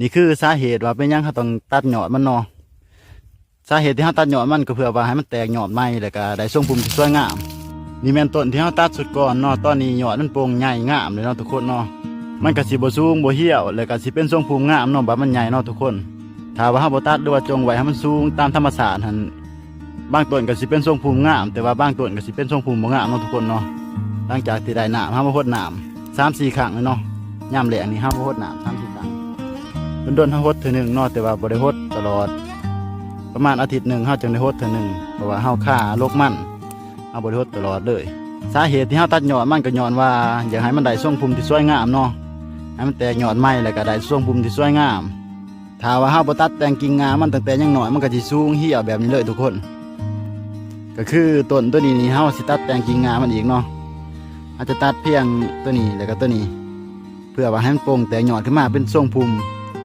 นี่คือสาเหตุว่าเป็นหยังเขาต้องตัดยอดมันเนาะสาเหตุที่เขาตัดยอดมันก็เพื่อว่าให้มันแตกยอดใหม่แล้วก็ได้ทรงภูมิที่สวยงามนี่แม่นต้นที่เขาตัดสุดก่อนเนาะตอนนี้ยอดมันโปร่งใหญ่งามเลยเนาะทุกคนเนาะมันก็สิบ่สูงบ่เหี่ยวแล้วก็สิเป็นทรงภูมิงามเนาะแบบมันใหญ่เนาะทุกคนถ้าว่าเฮาบ่ตัดหรือว่าจงไว้ให้มันสูงตามธรรมชาติหั่นบางต้นก็สิเป็นทรงภูมิงามแต่ว่าบางต้นก็สิเป็นทรงภูมิบ่งามเนาะทุกคนเนาะหลังจากที่ได้น้ำเฮามาพดน้ำ3-4 ครั้งเลยเนาะยามแล้งนี่เฮามาพดน้ำ3-4 ครั้งโดนๆเฮาพดเทื่อนึงเนาะแต่ว่าบ่ได้พดตลอดประมาณอาทิตย์หนึ่งเฮาจึงได้พดเทื่อนึงเพราะว่าเฮาฆ่าโรคมันเฮาบ่ได้พดตลอดเลยสาเหตุที่เฮาตัดยอดมันก็ย้อนว่าอยากให้มันได้ทรงภูมิที่สวยงามเนาะให้มันแตกยอดใหม่แล้วก็ได้ทรงภูมิที่สวยงามถ้าว่าเฮาบ่ตัดแต่งกิ่งงามันตั้งแต่ยังน้อยมันก็สิสูงเหี่ยวแบบนี้เลยทุกคนก็คือต้นตัวนี้นี่เฮาสิตัดแต่งกิ่งงามันอีกเนาะอาจจะตัดเพียงตัวนี้แล้วก็ตัวนี้เพื่อว่าให้มันโปร่งแตกยอดขึ้นมาเป็นทรงภูมิ